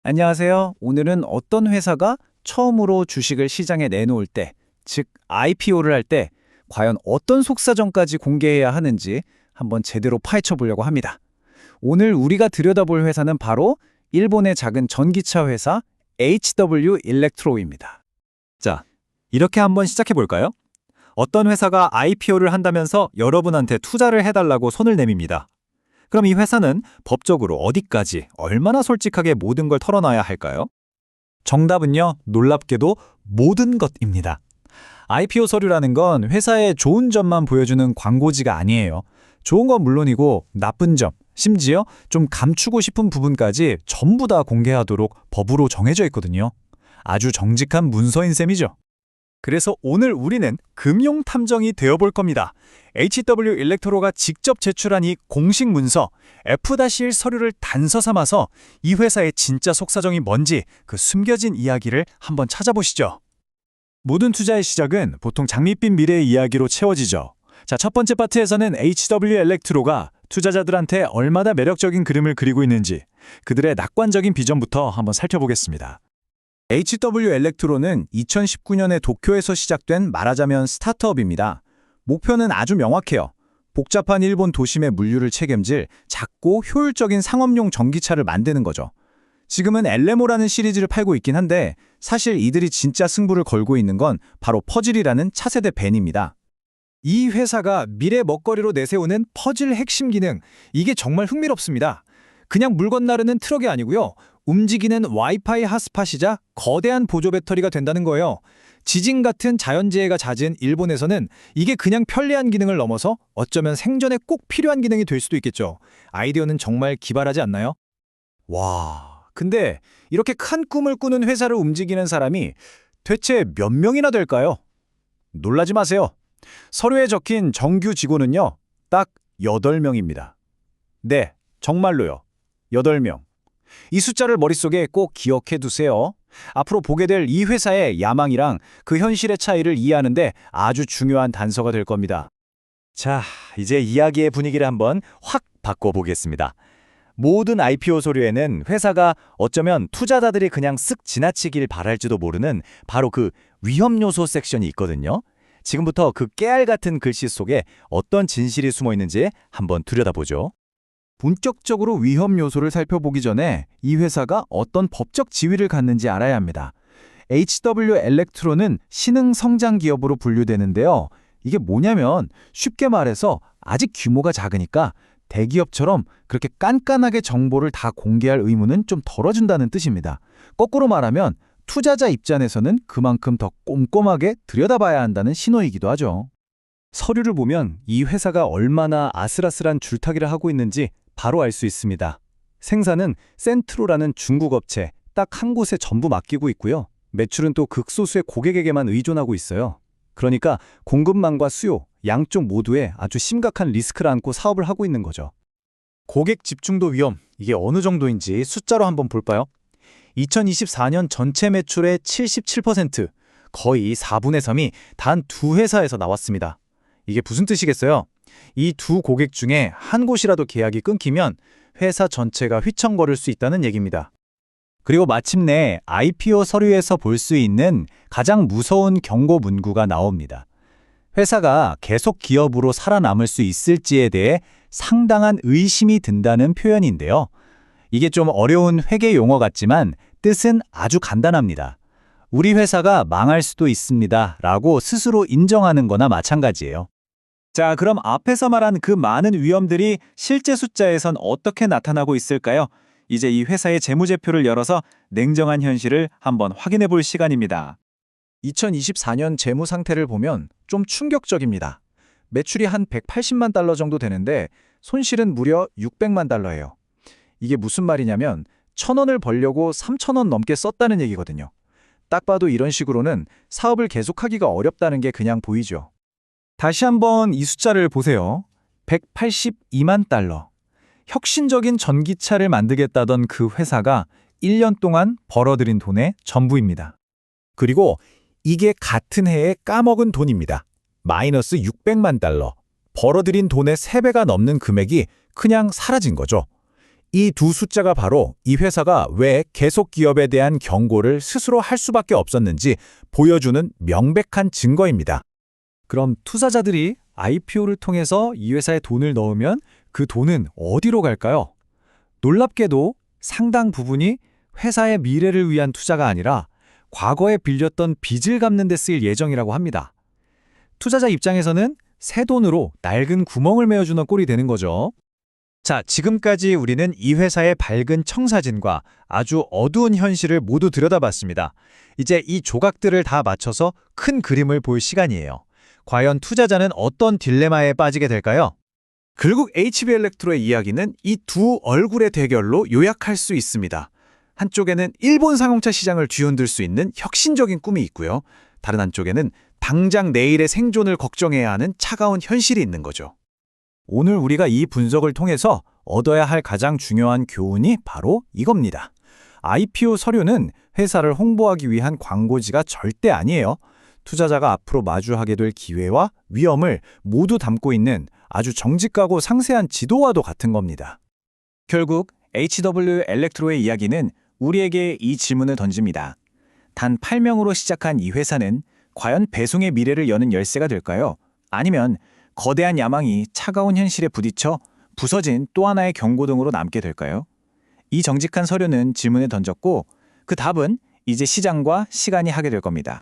안녕하세요. 오늘은 어떤 회사가 처음으로 주식을 시장에 내놓을 때, 즉 IPO를 할 때 과연 어떤 속사정까지 공개해야 하는지 한번 제대로 파헤쳐 보려고 합니다. 오늘 우리가 들여다볼 회사는 바로 일본의 작은 전기차 회사 HW 일렉트로입니다. 자, 이렇게 한번 시작해 볼까요? 어떤 회사가 IPO를 한다면서 여러분한테 투자를 해달라고 손을 내밉니다. 그럼 이 회사는 법적으로 어디까지 얼마나 솔직하게 모든 걸 털어놔야 할까요? 정답은요, 놀랍게도 모든 것입니다. IPO 서류라는 건 회사의 좋은 점만 보여주는 광고지가 아니에요. 좋은 건 물론이고 나쁜 점, 심지어 좀 감추고 싶은 부분까지 전부 다 공개하도록 법으로 정해져 있거든요. 아주 정직한 문서인 셈이죠. 그래서 오늘 우리는 금융 탐정이 되어볼 겁니다. HW 일렉트로가 직접 제출한 이 공식 문서 F-1 서류를 단서 삼아서 이 회사의 진짜 속사정이 뭔지 그 숨겨진 이야기를 한번 찾아보시죠. 모든 투자의 시작은 보통 장밋빛 미래의 이야기로 채워지죠. 자, 첫 번째 파트에서는 HW 일렉트로가 투자자들한테 얼마나 매력적인 그림을 그리고 있는지 그들의 낙관적인 비전부터 한번 살펴보겠습니다. HW 일렉트로는 2019년에 도쿄에서 시작된 말하자면 스타트업입니다. 목표는 아주 명확해요. 복잡한 일본 도심의 물류를 책임질 작고 효율적인 상업용 전기차를 만드는 거죠. 지금은 엘레모라는 시리즈를 팔고 있긴 한데 사실 이들이 진짜 승부를 걸고 있는 건 바로 퍼즐이라는 차세대 밴입니다. 이 회사가 미래 먹거리로 내세우는 퍼즐 핵심 기능, 이게 정말 흥미롭습니다. 그냥 물건 나르는 트럭이 아니고요. 움직이는 와이파이 핫스팟이자 거대한 보조 배터리가 된다는 거예요. 지진 같은 자연재해가 잦은 일본에서는 이게 그냥 편리한 기능을 넘어서 어쩌면 생존에 꼭 필요한 기능이 될 수도 있겠죠. 아이디어는 정말 기발하지 않나요? 와, 근데 이렇게 큰 꿈을 꾸는 회사를 움직이는 사람이 대체 몇 명이나 될까요? 놀라지 마세요. 서류에 적힌 정규 직원은요, 딱 8명입니다. 네, 정말로요. 8명. 이 숫자를 머릿속에 꼭 기억해 두세요. 앞으로 보게 될 이 회사의 야망이랑 그 현실의 차이를 이해하는데 아주 중요한 단서가 될 겁니다. 자, 이제 이야기의 분위기를 한번 확 바꿔보겠습니다. 모든 IPO 서류에는 회사가 어쩌면 투자자들이 그냥 쓱 지나치길 바랄지도 모르는 바로 그 위험 요소 섹션이 있거든요. 지금부터 그 깨알 같은 글씨 속에 어떤 진실이 숨어 있는지 한번 들여다보죠. 본격적으로 위험 요소를 살펴보기 전에 이 회사가 어떤 법적 지위를 갖는지 알아야 합니다. HW 일렉트로는 신흥 성장 기업으로 분류되는데요. 이게 뭐냐면 쉽게 말해서 아직 규모가 작으니까 대기업처럼 그렇게 깐깐하게 정보를 다 공개할 의무는 좀 덜어준다는 뜻입니다. 거꾸로 말하면 투자자 입장에서는 그만큼 더 꼼꼼하게 들여다봐야 한다는 신호이기도 하죠. 서류를 보면 이 회사가 얼마나 아슬아슬한 줄타기를 하고 있는지 바로 알 수 있습니다. 생산은 센트로라는 중국 업체 딱 한 곳에 전부 맡기고 있고요. 매출은 또 극소수의 고객에게만 의존하고 있어요. 그러니까 공급망과 수요, 양쪽 모두에 아주 심각한 리스크를 안고 사업을 하고 있는 거죠. 고객 집중도 위험, 이게 어느 정도인지 숫자로 한번 볼까요? 2024년 전체 매출의 77%, 거의 4분의 3이 단 두 회사에서 나왔습니다. 이게 무슨 뜻이겠어요? 이 두 고객 중에 한 곳이라도 계약이 끊기면 회사 전체가 휘청거릴 수 있다는 얘기입니다. 그리고 마침내 IPO 서류에서 볼 수 있는 가장 무서운 경고 문구가 나옵니다. 회사가 계속 기업으로 살아남을 수 있을지에 대해 상당한 의심이 든다는 표현인데요. 이게 좀 어려운 회계 용어 같지만 뜻은 아주 간단합니다. 우리 회사가 망할 수도 있습니다 라고 스스로 인정하는 거나 마찬가지예요. 자, 그럼 앞에서 말한 그 많은 위험들이 실제 숫자에선 어떻게 나타나고 있을까요? 이제 이 회사의 재무제표를 열어서 냉정한 현실을 한번 확인해 볼 시간입니다. 2024년 재무 상태를 보면 좀 충격적입니다. 매출이 한 180만 달러 정도 되는데 손실은 무려 600만 달러예요. 이게 무슨 말이냐면 1,000원을 벌려고 3,000원 넘게 썼다는 얘기거든요. 딱 봐도 이런 식으로는 사업을 계속하기가 어렵다는 게 그냥 보이죠. 다시 한번 이 숫자를 보세요. 182만 달러. 혁신적인 전기차를 만들겠다던 그 회사가 1년 동안 벌어들인 돈의 전부입니다. 그리고 이게 같은 해에 까먹은 돈입니다. 마이너스 600만 달러. 벌어들인 돈의 3배가 넘는 금액이 그냥 사라진 거죠. 이 두 숫자가 바로 이 회사가 왜 계속 기업에 대한 경고를 스스로 할 수밖에 없었는지 보여주는 명백한 증거입니다. 그럼 투자자들이 IPO를 통해서 이 회사에 돈을 넣으면 그 돈은 어디로 갈까요? 놀랍게도 상당 부분이 회사의 미래를 위한 투자가 아니라 과거에 빌렸던 빚을 갚는 데 쓰일 예정이라고 합니다. 투자자 입장에서는 새 돈으로 낡은 구멍을 메워주는 꼴이 되는 거죠. 자, 지금까지 우리는 이 회사의 밝은 청사진과 아주 어두운 현실을 모두 들여다봤습니다. 이제 이 조각들을 다 맞춰서 큰 그림을 볼 시간이에요. 과연 투자자는 어떤 딜레마에 빠지게 될까요? 결국 HB엘렉트로의 이야기는 이 두 얼굴의 대결로 요약할 수 있습니다. 한쪽에는 일본 상용차 시장을 뒤흔들 수 있는 혁신적인 꿈이 있고요. 다른 한쪽에는 당장 내일의 생존을 걱정해야 하는 차가운 현실이 있는 거죠. 오늘 우리가 이 분석을 통해서 얻어야 할 가장 중요한 교훈이 바로 이겁니다. IPO 서류는 회사를 홍보하기 위한 광고지가 절대 아니에요. 투자자가 앞으로 마주하게 될 기회와 위험을 모두 담고 있는 아주 정직하고 상세한 지도와도 같은 겁니다. 결국 HW 엘렉트로의 이야기는 우리에게 이 질문을 던집니다. 단 8명으로 시작한 이 회사는 과연 배송의 미래를 여는 열쇠가 될까요? 아니면 거대한 야망이 차가운 현실에 부딪혀 부서진 또 하나의 경고등으로 남게 될까요? 이 정직한 서류는 질문을 던졌고 그 답은 이제 시장과 시간이 하게 될 겁니다.